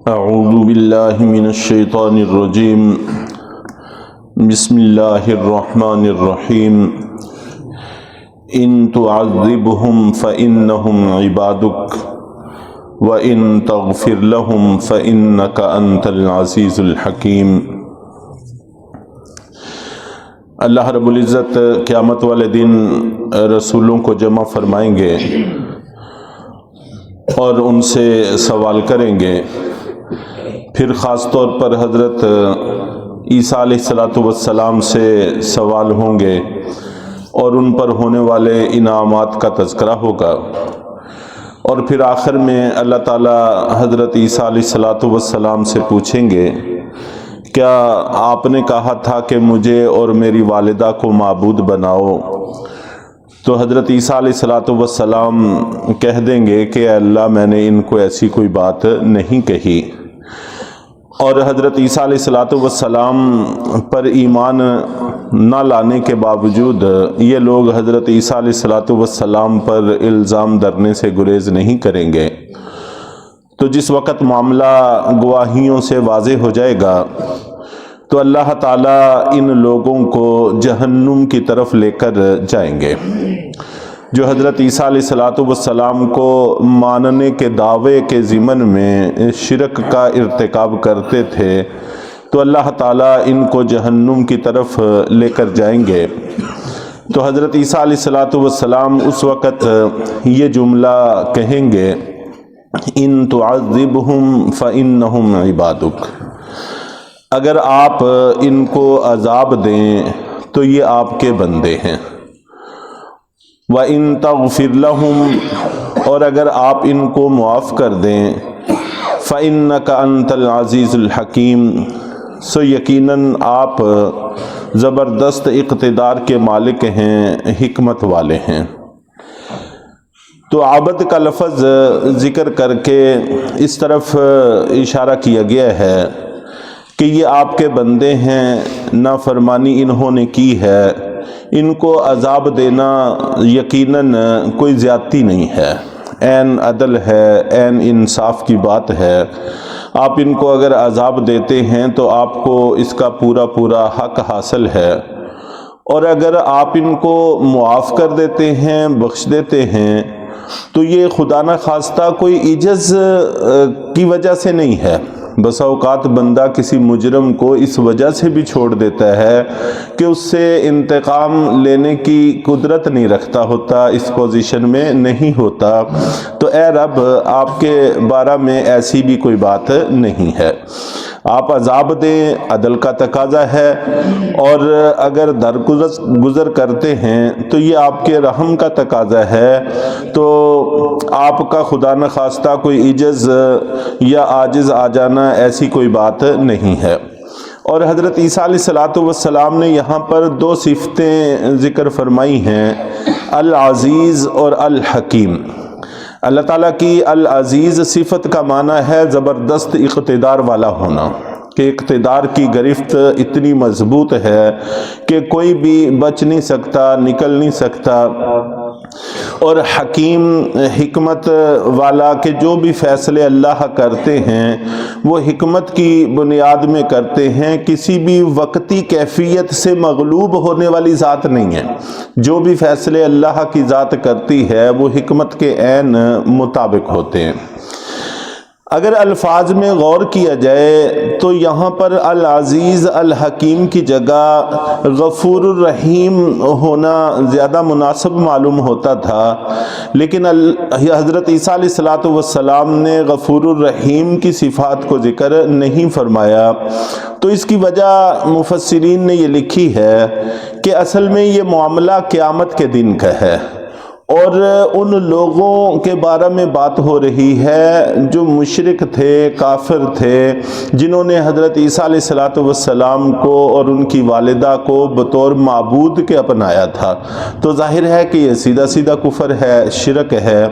اعوذ باللہ من الشیطان الرجیم بسم اللہ الرحمن الرحیم ان تعذبهم فإنهم عبادک وإن تغفر لهم فإنک انت العزیز الحکیم۔ اللہ رب العزت قیامت والے دن رسولوں کو جمع فرمائیں گے اور ان سے سوال کریں گے۔ پھر خاص طور پر حضرت عیسیٰ علیہ السلام سے سوال ہوں گے اور ان پر ہونے والے انعامات کا تذکرہ ہوگا، اور پھر آخر میں اللہ تعالی حضرت عیسیٰ علیہ السلام سے پوچھیں گے کیا آپ نے کہا تھا کہ مجھے اور میری والدہ کو معبود بناؤ؟ تو حضرت عیسیٰ علیہ السلام کہہ دیں گے کہ اے اللہ میں نے ان کو ایسی کوئی بات نہیں کہی، اور حضرت عیسیٰ علیہ السلام پر ایمان نہ لانے کے باوجود یہ لوگ حضرت عیسیٰ علیہ السلام پر الزام دھرنے سے گریز نہیں کریں گے۔ تو جس وقت معاملہ گواہیوں سے واضح ہو جائے گا تو اللہ تعالیٰ ان لوگوں کو جہنم کی طرف لے کر جائیں گے۔ جو حضرت عیسیٰ علیہ السلام کو ماننے کے دعوے کے ضمن میں شرک کا ارتکاب کرتے تھے تو اللہ تعالیٰ ان کو جہنم کی طرف لے کر جائیں گے۔ تو حضرت عیسیٰ علیہ السلام اس وقت یہ جملہ کہیں گے ان تعذبهم فإنهم عبادک، اگر آپ ان کو عذاب دیں تو یہ آپ کے بندے ہیں، وَإِن تَغْفِرْ لَهُمْ، اور اگر آپ ان کو معاف کر دیں، فَإِنَّكَ أَنْتَ الْعَزِيزُ الْحَكِيمُ، سو یقیناً آپ زبردست اقتدار کے مالک ہیں، حکمت والے ہیں۔ تو عبد کا لفظ ذکر کر کے اس طرف اشارہ کیا گیا ہے کہ یہ آپ کے بندے ہیں، نافرمانی انہوں نے کی ہے، ان کو عذاب دینا یقیناً کوئی زیادتی نہیں ہے، عین عدل ہے، عین انصاف کی بات ہے۔ آپ ان کو اگر عذاب دیتے ہیں تو آپ کو اس کا پورا حق حاصل ہے، اور اگر آپ ان کو معاف کر دیتے ہیں، بخش دیتے ہیں، تو یہ خدا نخواستہ کوئی عجز کی وجہ سے نہیں ہے۔ بسا اوقات بندہ کسی مجرم کو اس وجہ سے بھی چھوڑ دیتا ہے کہ اس سے انتقام لینے کی قدرت نہیں رکھتا ہوتا، اس پوزیشن میں نہیں ہوتا، تو اے رب آپ کے بارے میں ایسی بھی کوئی بات نہیں ہے۔ آپ عذاب دیں، عدل کا تقاضا ہے، اور اگر درگزر کرتے ہیں تو یہ آپ کے رحم کا تقاضا ہے۔ تو آپ کا خدا نخواستہ کوئی عجز یا عاجز آ جانا ایسی کوئی بات نہیں ہے۔ اور حضرت عیسیٰ علیہ السلام نے یہاں پر دو صفتیں ذکر فرمائی ہیں، العزیز اور الحکیم۔ اللہ تعالیٰ کی العزیز صفت کا معنی ہے زبردست اقتدار والا ہونا، کہ اقتدار کی گرفت اتنی مضبوط ہے کہ کوئی بھی بچ نہیں سکتا، نکل نہیں سکتا، اور حکیم حکمت والا کہ جو بھی فیصلے اللہ کرتے ہیں وہ حکمت کی بنیاد میں کرتے ہیں، کسی بھی وقتی کیفیت سے مغلوب ہونے والی ذات نہیں ہے۔ جو بھی فیصلے اللہ کی ذات کرتی ہے وہ حکمت کے عین مطابق ہوتے ہیں۔ اگر الفاظ میں غور کیا جائے تو یہاں پر العزیز الحکیم کی جگہ غفور الرحیم ہونا زیادہ مناسب معلوم ہوتا تھا، لیکن حضرت عیسیٰ علیہ السلام نے غفور الرحیم کی صفات کو ذکر نہیں فرمایا۔ تو اس کی وجہ مفسرین نے یہ لکھی ہے کہ اصل میں یہ معاملہ قیامت کے دن کا ہے، اور ان لوگوں کے بارے میں بات ہو رہی ہے جو مشرک تھے، کافر تھے، جنہوں نے حضرت عیسیٰ علیہ السلام کو اور ان کی والدہ کو بطور معبود کے اپنایا تھا۔ تو ظاہر ہے کہ یہ سیدھا کفر ہے، شرک ہے۔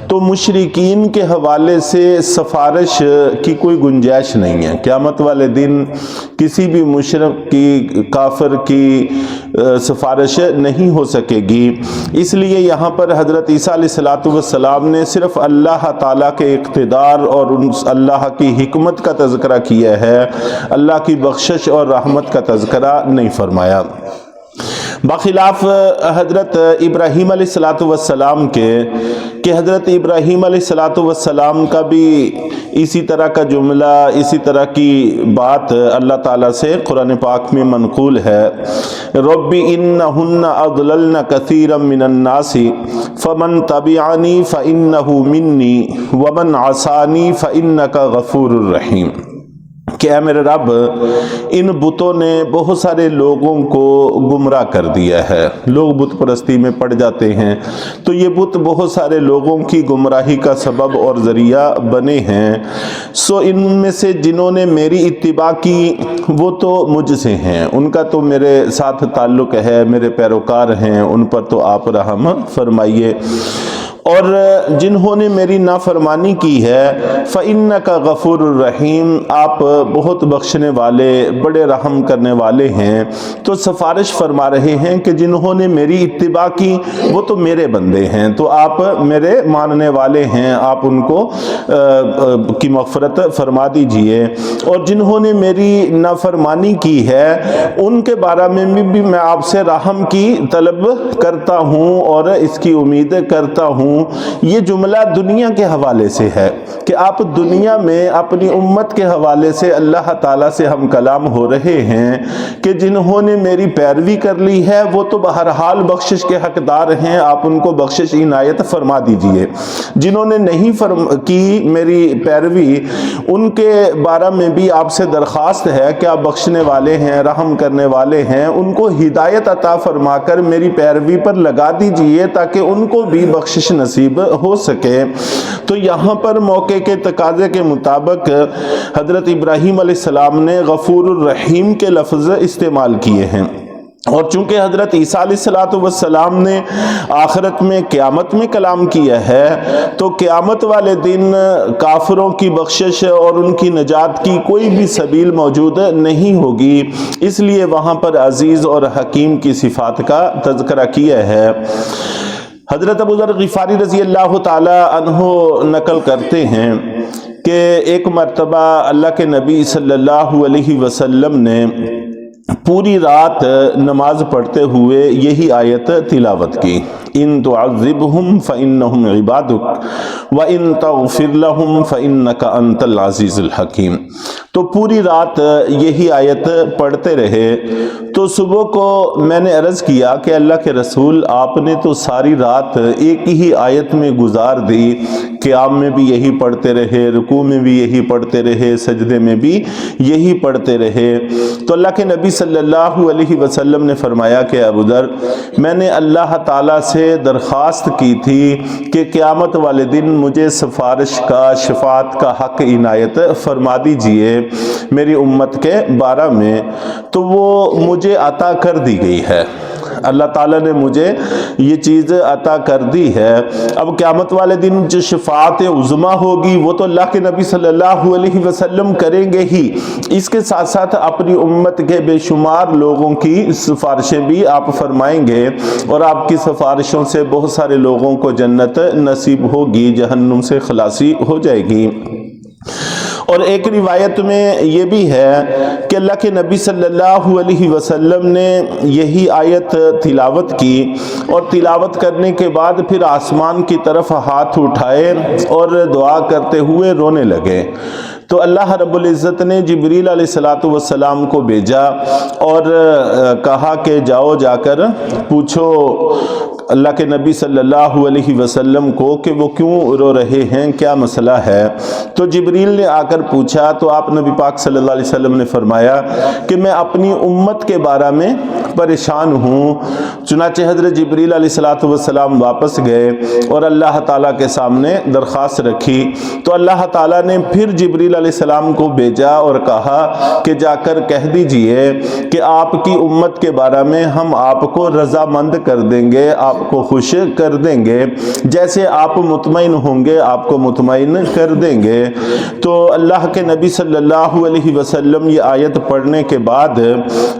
تو مشرکین کے حوالے سے سفارش کی کوئی گنجائش نہیں ہے۔ قیامت والے دن کسی بھی مشرک کی، کافر کی سفارش نہیں ہو سکے گی۔ اس لیے یہاں پر حضرت عیسیٰ علیہ السلام نے صرف اللہ تعالیٰ کے اقتدار اور اللہ کی حکمت کا تذکرہ کیا ہے، اللہ کی بخشش اور رحمت کا تذکرہ نہیں فرمایا۔ بخلاف حضرت ابراہیم علیہ السلام کے کہ حضرت ابراہیم علیہ السلام کا بھی اسی طرح کا جملہ، اسی طرح کی بات اللہ تعالیٰ سے قرآن پاک میں منقول ہے، رب انہن اضللن کثیرا من الناس فمن تبعنی فانہ منی ومن عصانی فانک غفور رحیم، کہ اے میرے رب ان بتوں نے بہت سارے لوگوں کو گمراہ کر دیا ہے۔ لوگ بت پرستی میں پڑ جاتے ہیں تو یہ بت بہت سارے لوگوں کی گمراہی کا سبب اور ذریعہ بنے ہیں، سو ان میں سے جنہوں نے میری اتباع کی وہ تو مجھ سے ہیں، ان کا تو میرے ساتھ تعلق ہے، میرے پیروکار ہیں، ان پر تو آپ رحم فرمائیے، اور جنہوں نے میری نافرمانی کی ہے فَإِنَّكَ غَفُورٌ الرحیم، آپ بہت بخشنے والے، بڑے رحم کرنے والے ہیں۔ تو سفارش فرما رہے ہیں کہ جنہوں نے میری اتباع کی وہ تو میرے بندے ہیں، تو آپ میرے ماننے والے ہیں، آپ ان کو کی مغفرت فرما دیجئے، اور جنہوں نے میری نافرمانی کی ہے ان کے بارے میں بھی میں آپ سے رحم کی طلب کرتا ہوں اور اس کی امید کرتا ہوں۔ یہ جملہ دنیا کے حوالے سے ہے کہ آپ دنیا میں اپنی امت کے حوالے سے اللہ تعالیٰ سے ہم کلام ہو رہے ہیں کہ جنہوں نے میری پیروی کر لی ہے وہ تو بہرحال بخشش کے حقدار ہیں، آپ ان کو بخشش عنایت فرما دیجئے۔ جنہوں نے نہیں کی میری پیروی ان کے بارے میں بھی آپ سے درخواست ہے کہ آپ بخشنے والے ہیں، رحم کرنے والے ہیں، ان کو ہدایت عطا فرما کر میری پیروی پر لگا دیجئے تاکہ ان کو بھی بخشش نصیب ہو سکے۔ تو یہاں پر موقع کے تقاضے کے مطابق حضرت ابراہیم علیہ السلام نے غفور الرحیم کے لفظ استعمال کیے ہیں، اور چونکہ حضرت عیسیٰ علیہ السلام نے آخرت میں قیامت میں کلام کیا ہے تو قیامت والے دن کافروں کی بخشش اور ان کی نجات کی کوئی بھی سبیل موجود نہیں ہوگی، اس لیے وہاں پر عزیز اور حکیم کی صفات کا تذکرہ کیا ہے۔ حضرت ابو ذر غفاری رضی اللہ تعالی عنہ نقل کرتے ہیں کہ ایک مرتبہ اللہ کے نبی صلی اللہ علیہ وسلم نے پوری رات نماز پڑھتے ہوئے یہی آیت تلاوت کی، ان تعذبہم فانہم عبادک وان تغفر لہم فانک انت العزیز الحکیم۔ تو پوری رات یہی آیت پڑھتے رہے، تو صبح کو میں نے عرض کیا کہ اللہ کے رسول آپ نے تو ساری رات ایک ہی آیت میں گزار دی، قیام میں بھی یہی پڑھتے رہے، رکوع میں بھی یہی پڑھتے رہے، سجدے میں بھی یہی پڑھتے رہے۔ تو اللہ کے نبی صلی اللہ علیہ وسلم نے فرمایا کہ ابو ذر، میں نے اللہ تعالیٰ سے درخواست کی تھی کہ قیامت والے دن مجھے سفارش کا، شفاعت کا حق عنایت فرما دیجئے میری امت کے بارے میں، تو وہ مجھے عطا کر دی گئی ہے، اللہ تعالیٰ نے مجھے یہ چیز عطا کر دی ہے۔ اب قیامت والے دن جو شفاعت عظمیٰ ہوگی وہ تو اللہ کے نبی صلی اللہ علیہ وسلم کریں گے ہی، اس کے ساتھ ساتھ اپنی امت کے بے شمار لوگوں کی سفارشیں بھی آپ فرمائیں گے، اور آپ کی سفارشوں سے بہت سارے لوگوں کو جنت نصیب ہوگی، جہنم سے خلاصی ہو جائے گی۔ اور ایک روایت میں یہ بھی ہے کہ اللہ کے نبی صلی اللہ علیہ وسلم نے یہی آیت تلاوت کی، اور تلاوت کرنے کے بعد پھر آسمان کی طرف ہاتھ اٹھائے اور دعا کرتے ہوئے رونے لگے۔ تو اللہ رب العزت نے جبریل علیہ السلام کو بھیجا اور کہا کہ جاؤ جا کر پوچھو اللہ کے نبی صلی اللہ علیہ وسلم کو کہ وہ کیوں رو رہے ہیں، کیا مسئلہ ہے۔ تو جبریل نے آ کر پوچھا تو آپ نبی پاک صلی اللہ علیہ وسلم نے فرمایا کہ میں اپنی امت کے بارے میں پریشان ہوں۔ چنانچہ حضرت جبریل علیہ السلام واپس گئے اور اللہ تعالیٰ کے سامنے درخواست رکھی، تو اللہ تعالیٰ نے پھر جبریل علیہ السلام کو بھیجا اور کہا کہ جا کر کہہ دیجئے کہ آپ کی امت کے بارے میں ہم آپ کو رضامند کر دیں گے، آپ کو خوش کر دیں گے، جیسے آپ مطمئن ہوں گے آپ کو مطمئن کر دیں گے۔ تو اللہ کے نبی صلی اللہ علیہ وسلم یہ آیت پڑھنے کے بعد